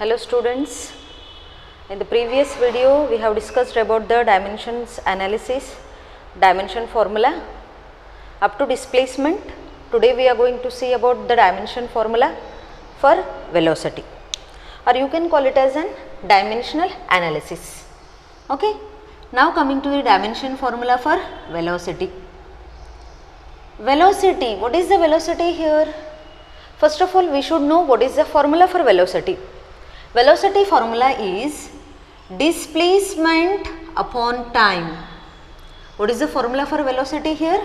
Hello students, in the previous video we have discussed about the dimensions analysis, dimension formula up to displacement. Today we are going to see about the dimension formula for velocity, or you can call it as an dimensional analysis. Okay. Now coming to the dimension formula for velocity. Velocity, what is the velocity here? First of all, we should know what is the formula for velocity. Velocity formula is displacement upon time. What is the formula for velocity here?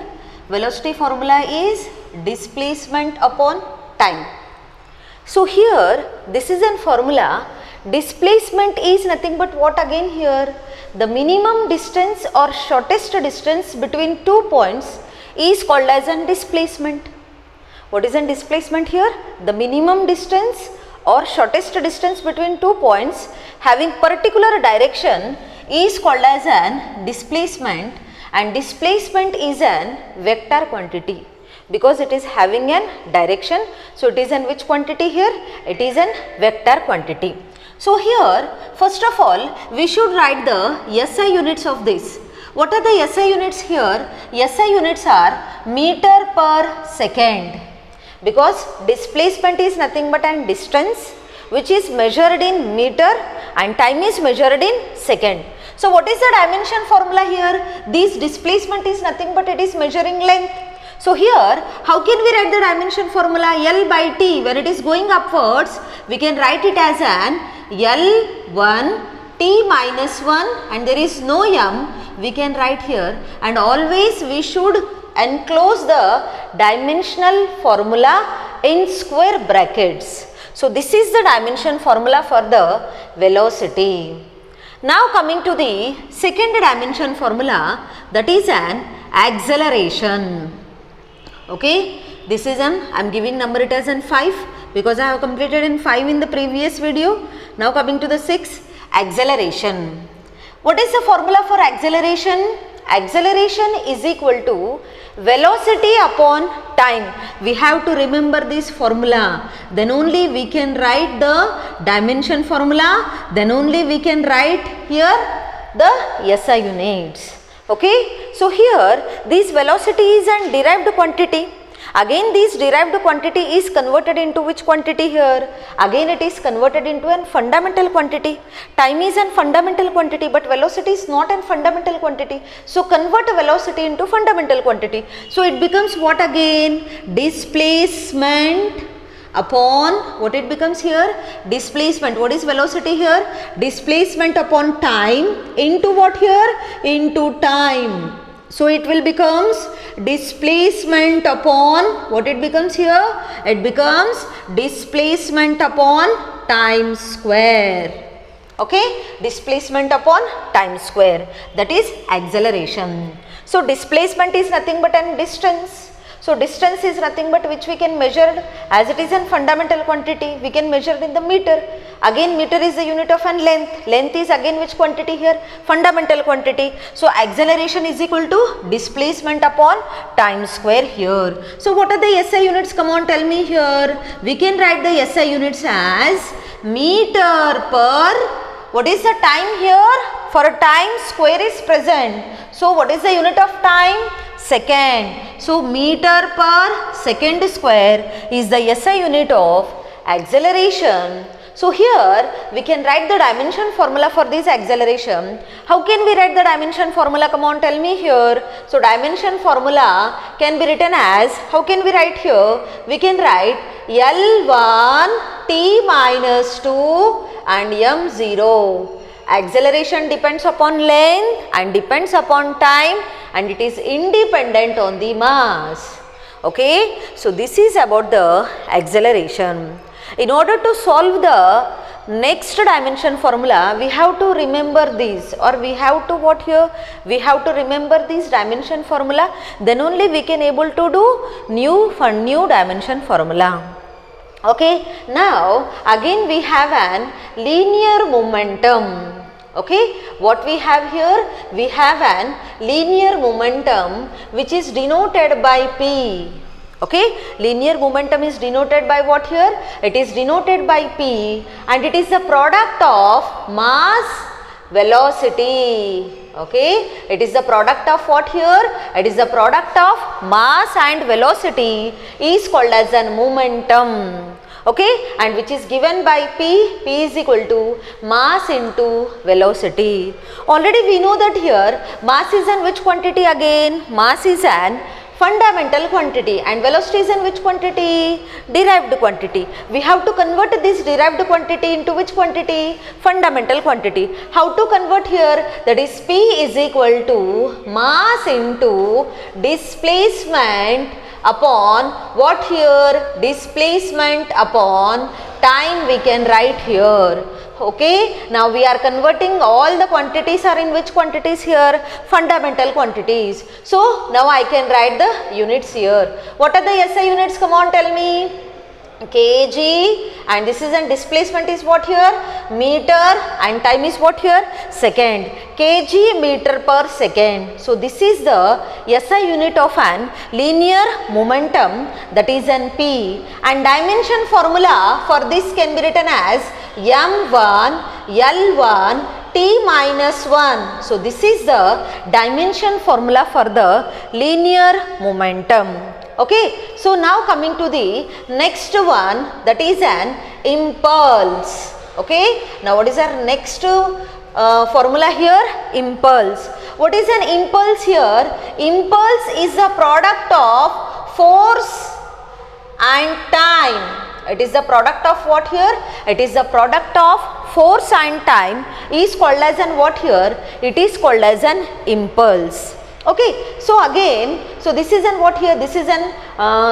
Velocity formula is displacement upon time. So here this is a formula. Displacement is nothing but what again here? The minimum distance or shortest distance between 2 points is called as a displacement. What is a displacement here? The minimum distance or shortest distance between 2 points having particular direction is called as an displacement, and displacement is an vector quantity because it is having an direction. So it is in which quantity here? It is an vector quantity. So here first of all we should write the SI units of this. What are the SI units here? SI units are meter per second, because displacement is nothing but an distance which is measured in meter and time is measured in second. So what is the dimension formula here? This displacement is nothing but it is measuring length. So here how can we write the dimension formula? L by T, when it is going upwards we can write it as an L1 T minus 1 and there is no m, we can write here, and always we should enclose the dimensional formula in square brackets. So this is the dimension formula for the velocity. Now coming to the second dimension formula, that is an acceleration. Okay, this is an, I am giving number it as an 5 because I have completed in 5 in the previous video. Now coming to the 6, acceleration. What is the formula for acceleration? Acceleration is equal to velocity upon time. We have to remember this formula, then only we can write the dimension formula, then only we can write here the SI units. Okay, so here this velocity is an derived quantity. Again this derived quantity is converted into which quantity here? Again it is converted into a fundamental quantity. Time is a fundamental quantity but velocity is not a fundamental quantity. So convert velocity into fundamental quantity. So it becomes what again? Displacement upon, what it becomes here? Displacement. What is velocity here? Displacement upon time into what here? Into time. So it will becomes displacement upon, what it becomes here? It becomes displacement upon time square. Okay, displacement upon time square, that is acceleration. So displacement is nothing but an distance. So distance is nothing but which we can measure as it is a fundamental quantity, we can measure in the meter. Again meter is the unit of an length. Length is again which quantity here? Fundamental quantity. So acceleration is equal to displacement upon time square here. So what are the SI units? Come on, tell me here. We can write the SI units as meter per, what is the time here? For a time square is present. So what is the unit of time? Second. So meter per second square is the SI unit of acceleration. So here we can write the dimension formula for this acceleration. How can we write the dimension formula? Come on, tell me here. So dimension formula can be written as, how can we write here? We can write L1 T minus 2 and m0. Acceleration depends upon length and depends upon time, and it is independent on the mass. Okay, so this is about the acceleration. In order to solve the next dimension formula, we have to remember this, or we have to what here? We have to remember this dimension formula, then only we can able to do new dimension formula. Okay, now again we have an linear momentum. Okay, what we have here? We have an linear momentum which is denoted by P. Okay, linear momentum is denoted by what here? It is denoted by P, and it is the product of mass velocity. Okay, it is the product of what here? It is the product of mass and velocity is called as an momentum. Okay, and which is given by P. P is equal to mass into velocity. Already we know that here mass is an which quantity again? Mass is an fundamental quantity, and velocity is in which quantity? Derived quantity. We have to convert this derived quantity into which quantity? Fundamental quantity. How to convert here? That is P is equal to mass into displacement upon what here? Displacement upon time we can write here. Okay, now we are converting all the quantities are in which quantities here? Fundamental quantities. So now I can write the units here. What are the SI units? Come on, tell me. Kg, and this is an displacement is what here? Meter, and time is what here? Second. Kg meter per second. So this is the SI unit of an linear momentum, that is an P, and dimension formula for this can be written as m1 L1 T minus 1. So this is the dimension formula for the linear momentum. Okay, so now coming to the next one, that is an impulse. Okay, now what is our next formula here? Impulse. What is an impulse here? Impulse is the product of force and time. It is the product of what here? It is the product of force and time is called as an what here? It is called as an impulse. Okay, so again, so this is an what here? This is an,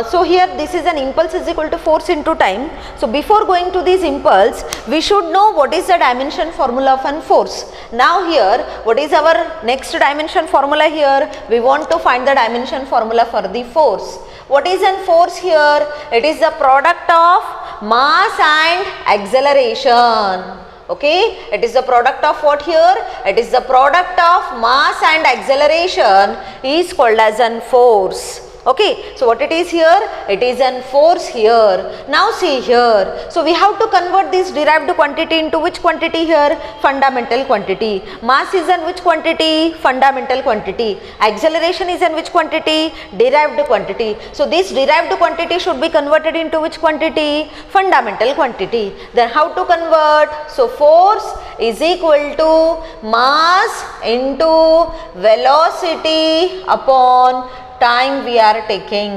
so here this is an impulse is equal to force into time. So before going to this impulse, we should know what is the dimension formula of an force. Now here, what is our next dimension formula here? We want to find the dimension formula for the force. What is an force here? It is the product of mass and acceleration. Okay, it is the product of what here? It is the product of mass and acceleration is called as an force. Okay, so what it is here? It is an force here. Now see here. So we have to convert this derived quantity into which quantity here? Fundamental quantity. Mass is in which quantity? Fundamental quantity. Acceleration is in which quantity? Derived quantity. So this derived quantity should be converted into which quantity? Fundamental quantity. Then how to convert? So force is equal to mass into velocity upon time we are taking.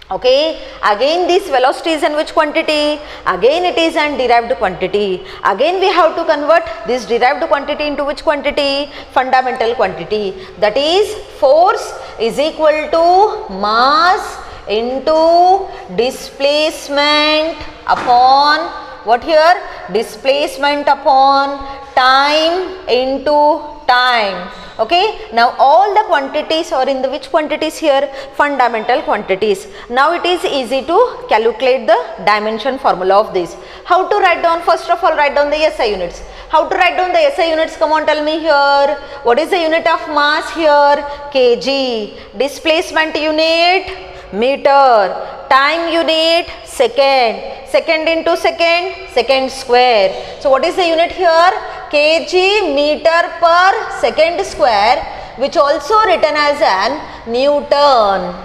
Okay, again this velocity is in which quantity? Again it is an derived quantity. Again we have to convert this derived quantity into which quantity? Fundamental quantity. That is force is equal to mass into displacement upon what here? Displacement upon time into time. Okay, now all the quantities are in the which quantities here? Fundamental quantities. Now it is easy to calculate the dimension formula of this. How to write down? First of all, write down the SI units. How to write down the SI units? Come on, tell me here. What is the unit of mass here? Kg. Displacement unit? Meter. Time unit? Second. Second into second? Second square. So what is the unit here? Kg meter per second square, which also written as an Newton.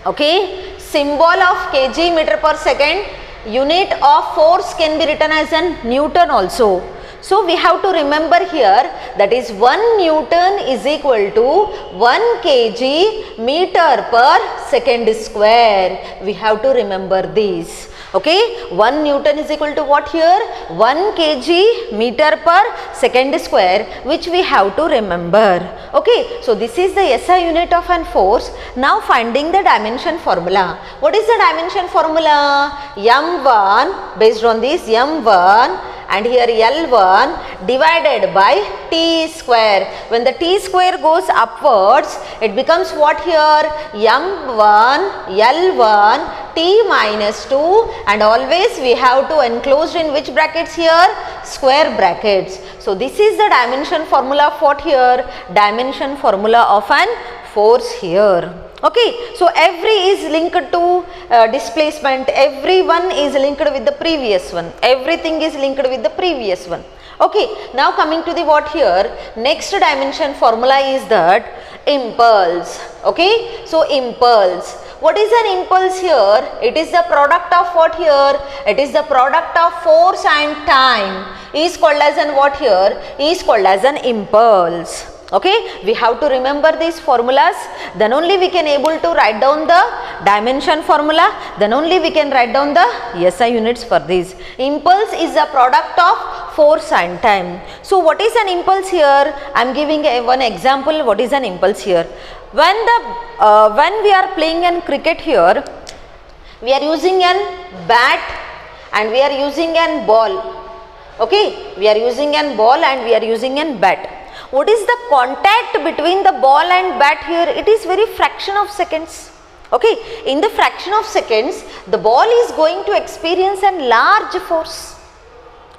Okay, symbol of kg meter per second, unit of force can be written as an Newton also. So we have to remember here, that is 1 Newton is equal to 1 kg meter per second square. We have to remember this. Okay, 1 Newton is equal to what here? 1 kg meter per second square, which we have to remember. Okay, so this is the SI unit of an force. Now finding the dimension formula. What is the dimension formula? M1, based on this M1 and here L1 divided by T square. When the T square goes upwards, it becomes what here? M1 L1 T minus 2, and always we have to enclosed in which brackets here? Square brackets. So this is the dimension formula of what here? Dimension formula of an force here. Okay, so every is linked to displacement, every one is linked with the previous one, everything is linked with the previous one. Okay, now coming to the what here, next dimension formula is that impulse. Okay, so impulse. What is an impulse here? It is the product of what here? It is the product of force and time is called as an what here? Is called as an impulse. Okay, we have to remember these formulas, then only we can able to write down the dimension formula, then only we can write down the SI units for this. Impulse is a product of force and time. So what is an impulse here? I am giving one example. What is an impulse here? When we are playing in cricket here, we are using an bat and we are using an ball. Okay, we are using an ball and we are using an bat. What is the contact between the ball and bat here? It is very fraction of seconds. Okay, in the fraction of seconds, the ball is going to experience a large force,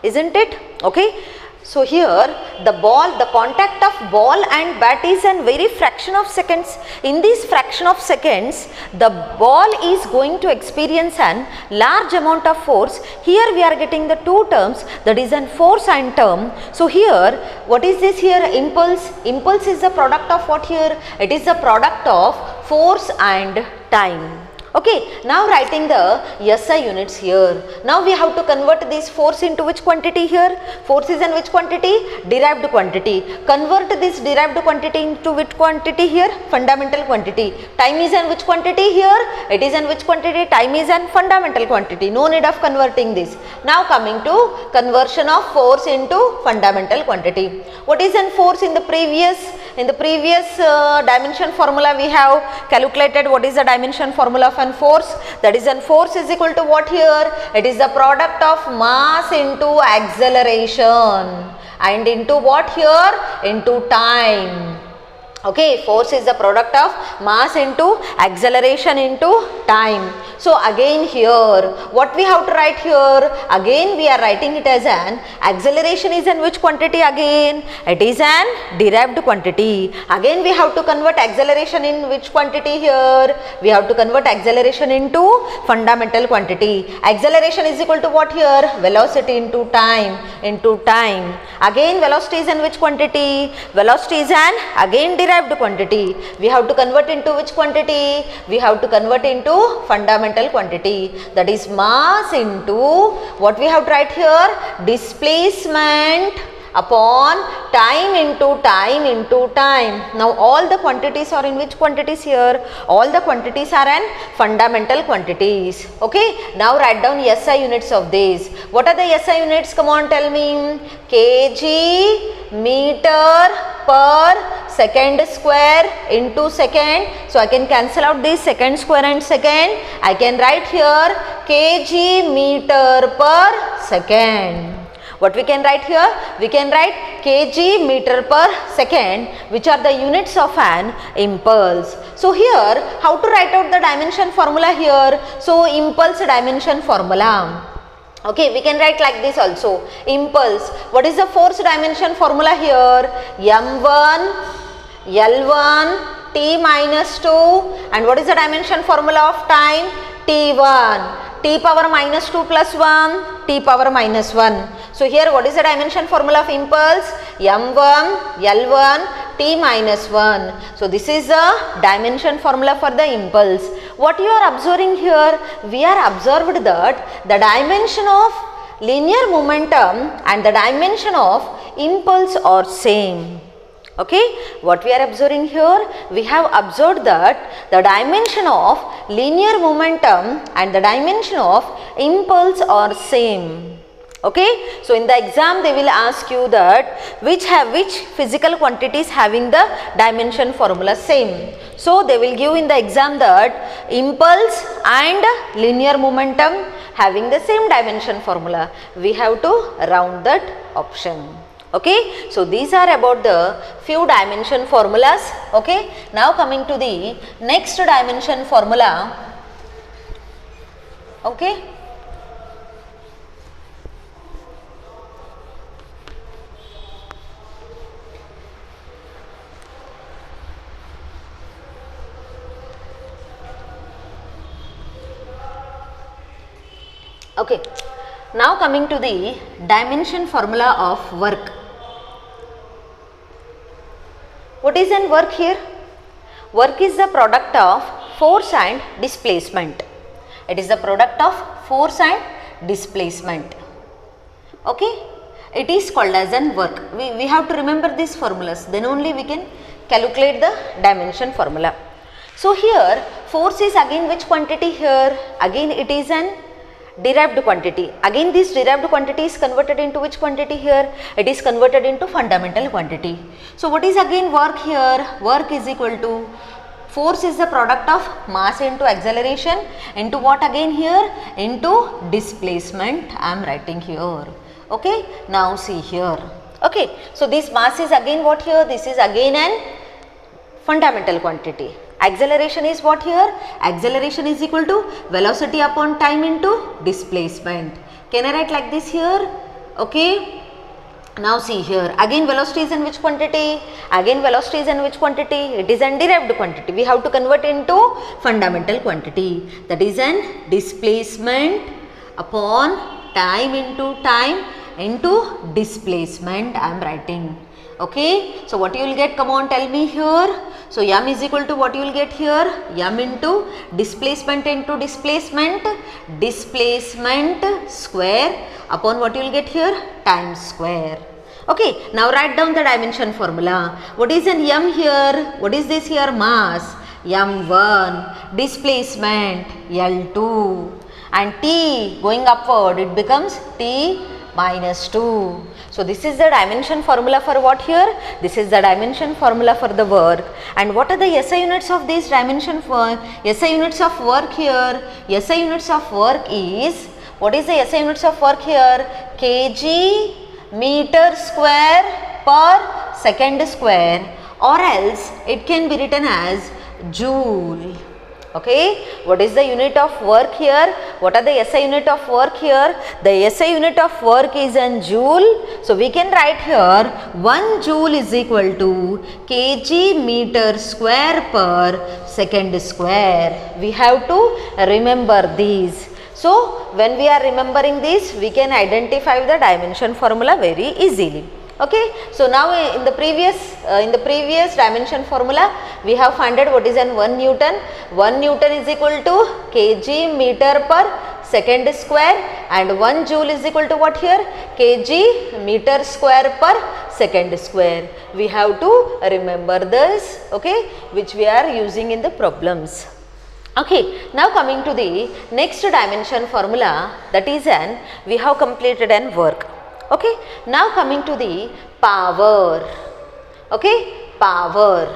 isn't it? Okay, so here the contact of ball and bat is a very fraction of seconds. In this fraction of seconds, the ball is going to experience a large amount of force. Here we are getting the two terms, that is an force and term. So here, what is this here? Impulse. Impulse is the product of what here? It is the product of force and time. Okay, now writing the SI units here. Now we have to convert this force into which quantity here? Force is in which quantity? Derived quantity. Convert this derived quantity into which quantity here? Fundamental quantity. Time is in which quantity here? It is in which quantity? Time is in fundamental quantity. No need of converting this. Now coming to conversion of force into fundamental quantity. What is in force in the previous? In the previous dimension formula we have calculated what is the dimension formula of an force. That is an force is equal to what here? It is the product of mass into acceleration and into what here? Into time. Okay, force is the product of mass into acceleration into time. So again here, what we have to write here? Again we are writing it as an acceleration is in which quantity again? It is an derived quantity. Again we have to convert acceleration in which quantity here? We have to convert acceleration into fundamental quantity. Acceleration is equal to what here? Velocity into time, into time. Again velocity is in which quantity? Velocity is an again derived quantity. We have to convert into which quantity? We have to convert into fundamental quantity, that is mass into what we have to write here? Displacement upon time into time into time. Now all the quantities are in which quantities here? All the quantities are in fundamental quantities. Okay, now write down SI units of this. What are the SI units? Come on, tell me. kg meter per second square into second. So I can cancel out this second square and second. I can write here kg meter per second. What we can write here? We can write kg meter per second, which are the units of an impulse. So here, how to write out the dimension formula here? So impulse dimension formula. Okay, we can write like this also. Impulse. What is the force dimension formula here? M1, L1, T minus 2, and what is the dimension formula of time? T1. T power minus 2 plus 1, T power minus 1. So here what is the dimension formula of impulse? M1, L1, T minus 1. So this is the dimension formula for the impulse. What you are observing here? We are observed that the dimension of linear momentum and the dimension of impulse are same. Okay, what we are observing here? We have observed that the dimension of linear momentum and the dimension of impulse are same. Okay, so in the exam they will ask you that which physical quantities having the dimension formula same. So they will give in the exam that impulse and linear momentum having the same dimension formula. We have to round that option. Okay, so these are about the few dimension formulas. Okay, now coming to the next dimension formula. Okay, Okay, now coming to the dimension formula of work. What is an work here? Work is the product of force and displacement. It is the product of force and displacement. Okay, it is called as an work. We have to remember these formulas, then only we can calculate the dimension formula. So here force is again which quantity here? Again it is an derived quantity. Again this derived quantity is converted into which quantity here? It is converted into fundamental quantity. So what is again work here? Work is equal to force is the product of mass into acceleration into what again here? Into displacement I am writing here. Okay, now see here. Okay, so this mass is again what here? This is again an fundamental quantity. Acceleration is what here? Acceleration is equal to velocity upon time into displacement. Can I write like this here? Okay. Now see here, again velocity is in which quantity? Again velocity is in which quantity? It is an derived quantity. We have to convert into fundamental quantity. That is an displacement upon time into displacement I am writing. Okay, so what you will get? Come on, tell me here. So m is equal to what you will get here? M into displacement square upon what you will get here? Time square. Okay, now write down the dimension formula. What is an m here? What is this here? Mass m1, displacement L2, and t going upward it becomes t minus 2. So this is the dimension formula for what here? This is the dimension formula for the work. And what are the SI units of this dimension for SI units of work here? SI units of work is, what is the SI units of work here? kg meter square per second square, or else it can be written as joule. Okay, what is the unit of work here? What are the SI unit of work here? The SI unit of work is an joule. So we can write here 1 joule is equal to kg meter square per second square. We have to remember these. So when we are remembering this, we can identify the dimension formula very easily. Okay, so now in the previous dimension formula we have found out what is an 1 Newton. 1 Newton is equal to kg meter per second square, and 1 joule is equal to what here? Kg meter square per second square. We have to remember this, okay, which we are using in the problems. Okay, now coming to the next dimension formula, that is we have completed an work. Okay, now coming to the power. Okay, power.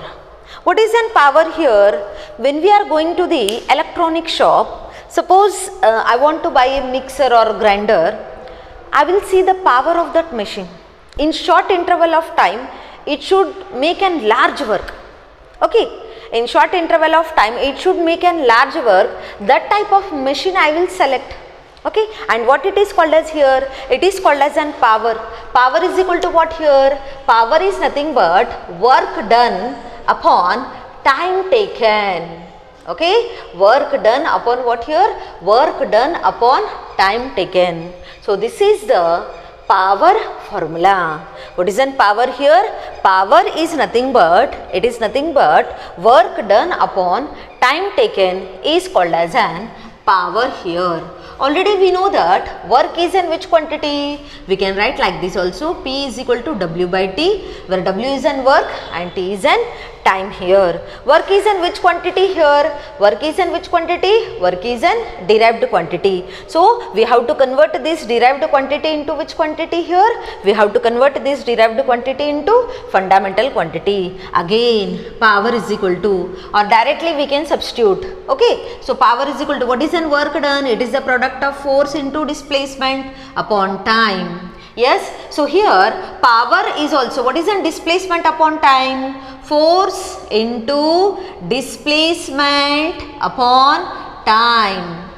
What is an power here? When we are going to the electronic shop, suppose I want to buy a mixer or grinder, I will see the power of that machine. In short interval of time, it should make a large work. Okay, in short interval of time, it should make a large work. That type of machine I will select. Okay, and what it is called as here? It is called as an power. Power is equal to what here? Power is nothing but work done upon time taken. Okay, work done upon what here? Work done upon time taken. So this is the power formula. What is an power here? Power is nothing but, it is nothing but work done upon time taken is called as an power here. Already we know that work is in which quantity? We can write like this also, P is equal to W by T, where W is an work and T is an time here. Work is in which quantity here? Work is in which quantity? Work is an derived quantity. So we have to convert this derived quantity into which quantity here? We have to convert this derived quantity into fundamental quantity. Again power is equal to, or directly we can substitute. Okay, so power is equal to, what is an work done? It is the product of force into displacement upon time. Yes, so here power is also, what is an displacement upon time? Force into displacement upon time.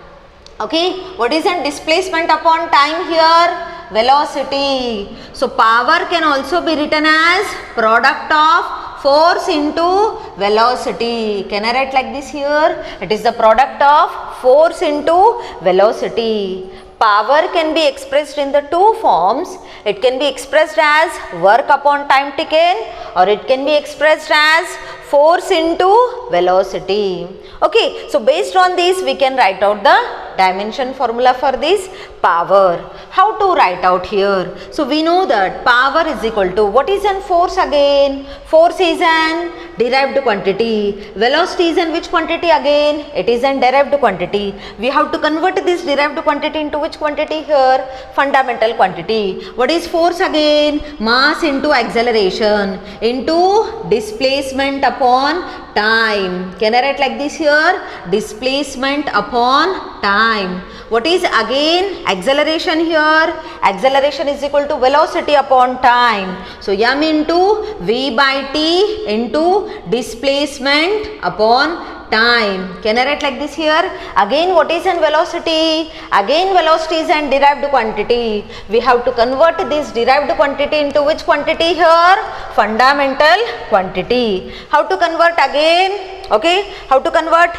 Okay, what is an displacement upon time here? Velocity. So power can also be written as product of force into velocity. Can I write like this here? It is the product of force into velocity. Power can be expressed in the two forms. It can be expressed as work upon time taken, or it can be expressed as force into velocity. Okay, so based on this we can write out the dimension formula for this power. How to write out here? So we know that power is equal to, what is an force again? Force is an derived quantity. Velocity is an which quantity again? It is an derived quantity. We have to convert this derived quantity into which quantity here? Fundamental quantity. What is force again? Mass into acceleration into displacement upon time. Can I write like this here? Displacement upon time. What is again acceleration here? Acceleration is equal to velocity upon time. So m into v by t into displacement upon time. Can I write like this here? Again, what is an velocity? Again, velocity is an derived quantity. We have to convert this derived quantity into which quantity here? Fundamental quantity. How to convert again? Okay, how to convert?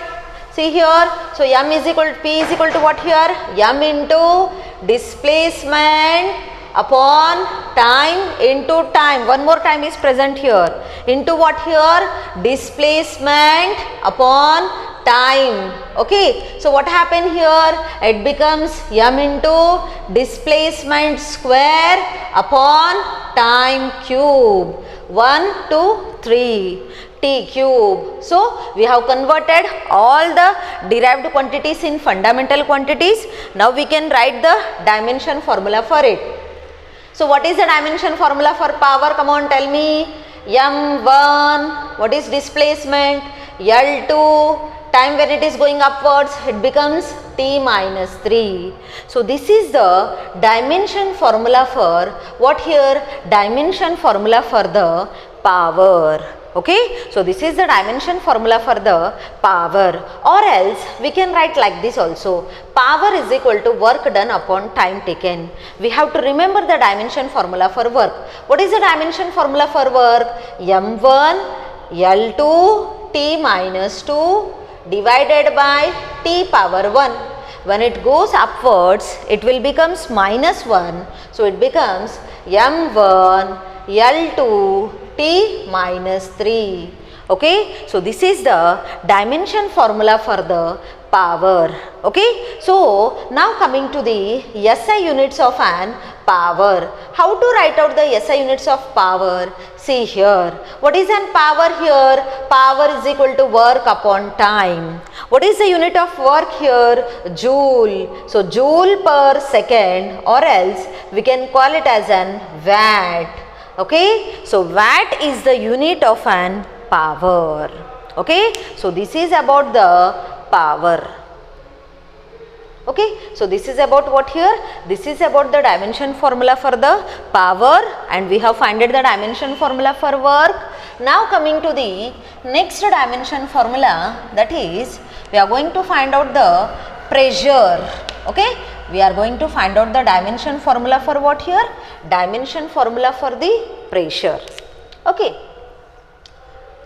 See here, so m is equal to, p is equal to what here? M into displacement upon time into time. One more time is present here. Into what here? Displacement upon time. Okay, so what happened here? It becomes m into displacement square upon time cube. 1, 2, 3. T cube. So we have converted all the derived quantities in fundamental quantities. Now we can write the dimension formula for it. So what is the dimension formula for power? Come on, tell me. m1, what is displacement? L2, time when it is going upwards, it becomes t minus 3. So this is the dimension formula for what here? Dimension formula for the power. Okay, so this is the dimension formula for the power, or else we can write like this also. Power is equal to work done upon time taken. We have to remember the dimension formula for work. What is the dimension formula for work? m1 L2 t minus 2 divided by t power 1. When it goes upwards, it will becomes minus 1. So it becomes m1 L2 t minus 3. Okay, so this is the dimension formula for the power. Okay, so now coming to the SI units of an power. How to write out the SI units of power? See here, what is an power here? Power is equal to work upon time. What is the unit of work here? Joule. So joule per second, or else we can call it as an watt. Okay, so watt is the unit of an power. Okay, so this is about the power. Okay, so this is about what here? This is about the dimension formula for the power, and we have found the dimension formula for work. Now coming to the next dimension formula, that is we are going to find out the pressure. Okay, we are going to find out the dimension formula for what here? Dimension formula for the pressure. Okay,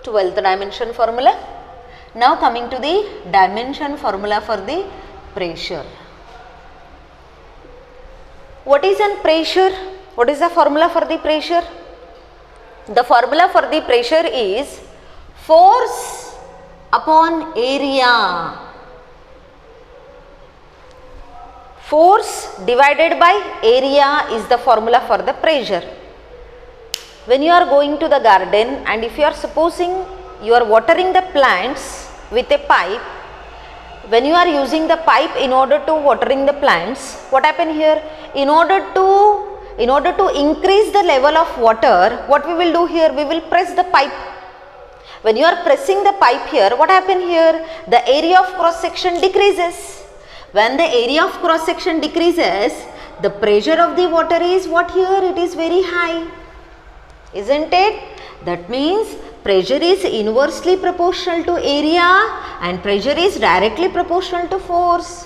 12th dimension formula. Now coming to the dimension formula for the pressure. What is an pressure? What is the formula for the pressure? The formula for the pressure is force upon area. Force divided by area is the formula for the pressure. When you are going to the garden, and if you are supposing you are watering the plants with a pipe, when you are using the pipe in order to watering the plants, what happen here? In order to increase the level of water, what we will do here? We will press the pipe. When you are pressing the pipe here, what happen here? The area of cross section decreases. When the area of cross section decreases, the pressure of the water is what here? It is very high, isn't it? That means pressure is inversely proportional to area and pressure is directly proportional to force.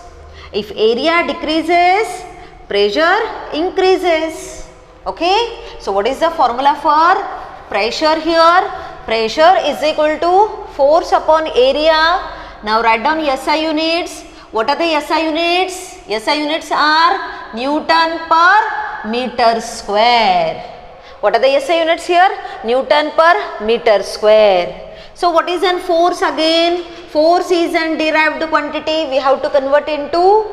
If area decreases, pressure increases. Okay, so what is the formula for pressure here? Pressure is equal to force upon area. Now write down SI units. What are the SI units? SI units are Newton per meter square. What are the SI units here? Newton per meter square. So what is an force again? Force is an derived quantity. We have to convert into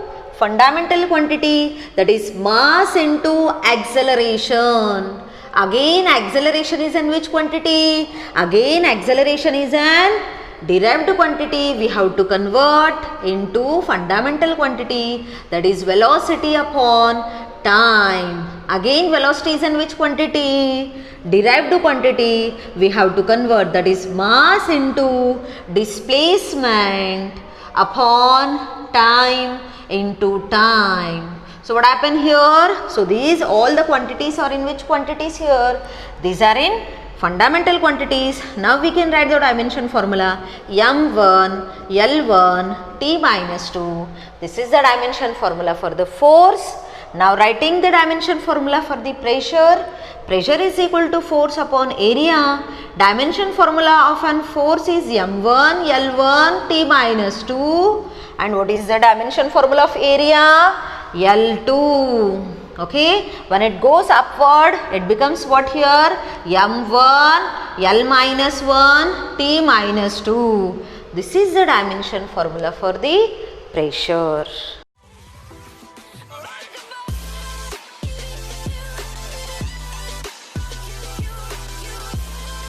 fundamental quantity, that is mass into acceleration. Again acceleration is in which quantity? Again acceleration is an derived quantity. We have to convert into fundamental quantity, that is velocity upon time. Again velocity is in which quantity? Derived quantity. We have to convert, that is mass into displacement upon time into time. So what happened here? So these all the quantities are in which quantities here? These are in fundamental quantities. Now we can write the dimension formula m1 L1 T minus 2. This is the dimension formula for the force. Now writing the dimension formula for the pressure. Pressure is equal to force upon area. Dimension formula of an force is m1 L1 T minus 2. And what is the dimension formula of area? L2. Okay, when it goes upward, it becomes what here? m1 L minus 1 T minus 2. This is the dimension formula for the pressure.